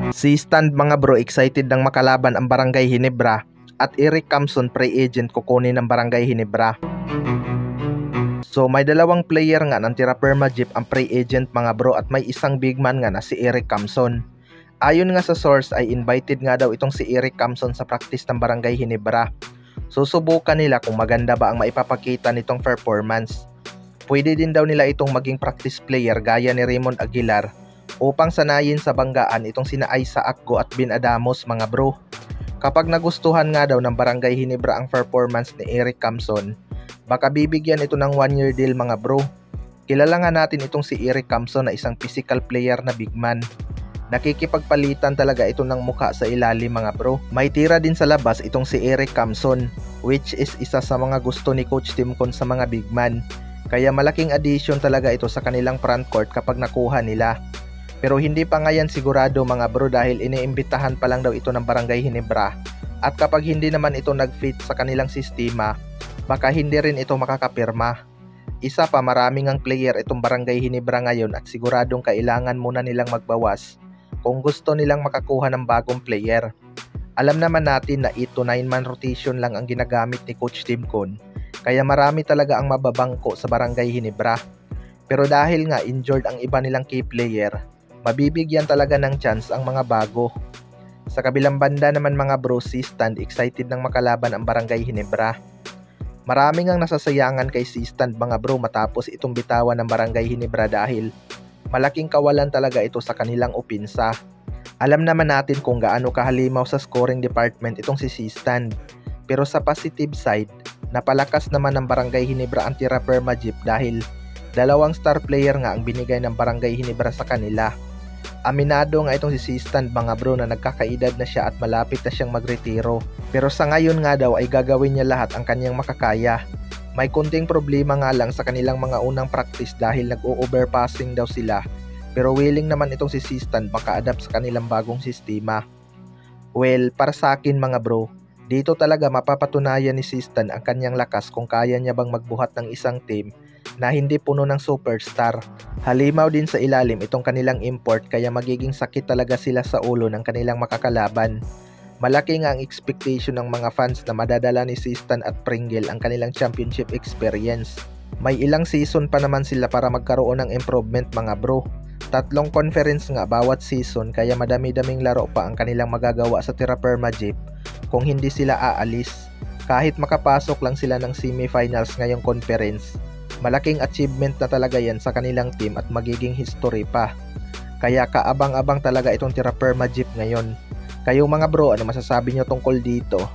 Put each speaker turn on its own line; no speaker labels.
Si Stand mga bro, excited nang makalaban ang Barangay Ginebra at Eric Camson free agent kukunin ng Barangay Ginebra. So may dalawang player nga ng Tira Perma Jeep ang free agent mga bro at may isang big man nga na si Eric Camson. Ayon nga sa source ay invited nga daw itong si Eric Camson sa practice ng Barangay Ginebra. Susubukan nila kung maganda ba ang maipapakita nitong performance. Pwede din daw nila itong maging practice player gaya ni Raymond Aguilar upang sanayin sa banggaan itong sina Aiza Akgo at Bin Adamos mga bro. Kapag nagustuhan nga daw ng Barangay Ginebra ang performance ni Eric Camson, baka bibigyan ito ng 1-year deal mga bro. Kilala nga natin itong si Eric Camson na isang physical player na big man. Nakikipagpalitan talaga ito ng mukha sa ilalim mga bro. May tira din sa labas itong si Eric Camson, which is isa sa mga gusto ni Coach Tim Con sa mga big man. Kaya malaking addition talaga ito sa kanilang front court kapag nakuha nila. Pero hindi pa nga yan sigurado mga bro dahil iniimbitahan pa lang daw ito ng Barangay Ginebra. At kapag hindi naman ito nag-fit sa kanilang sistema, baka hindi rin ito makakapirma. Isa pa, maraming ang player itong Barangay Ginebra ngayon at siguradong kailangan muna nilang magbawas kung gusto nilang makakuha ng bagong player. Alam naman natin na 8 to 9 man rotation lang ang ginagamit ni Coach Tim Con, kaya marami talaga ang mababangko sa Barangay Ginebra. Pero dahil nga injured ang iba nilang key player, mabibigyan talaga ng chance ang mga bago. Sa kabilang banda naman mga bro, si Stand excited nang makalaban ang Barangay Ginebra. Maraming ang nasasayangan kay si Stand mga bro matapos itong bitawan ng Barangay Ginebra dahil malaking kawalan talaga ito sa kanilang opinsa. Alam naman natin kung gaano kahalimaw sa scoring department itong si Stand. Pero sa positive side, napalakas naman ng Barangay Ginebra ang Tira Perma Jeep dahil 2 star player nga ang binigay ng Barangay Ginebra sa kanila. Aminado nga itong si Stand mga bro na nagkakaedad na siya at malapit na siyang magretiro. Pero sa ngayon nga daw ay gagawin niya lahat ang kanyang makakaya. May kunting problema nga lang sa kanilang mga unang practice dahil nag-o-overpassing daw sila. Pero willing naman itong si Stand maka-adapt sa kanilang bagong sistema. Well, para sa akin mga bro, dito talaga mapapatunayan ni Stand ang kanyang lakas kung kaya niya bang magbuhat ng isang team na hindi puno ng superstar. Halimaw din sa ilalim itong kanilang import kaya magiging sakit talaga sila sa ulo ng kanilang makakalaban. Malaki nga ang expectation ng mga fans na madadala ni Stand at Pringle ang kanilang championship experience. May ilang season pa naman sila para magkaroon ng improvement mga bro. 3 conference nga bawat season kaya madami-daming laro pa ang kanilang magagawa sa Tira Perma Jeep kung hindi sila aalis. Kahit makapasok lang sila ng semifinals ngayong conference, malaking achievement na talaga yan sa kanilang team at magiging history pa. Kaya kaabang-abang talaga itong Tira Perma Jeep ngayon. Kayo mga bro, ano masasabi nyo tungkol dito?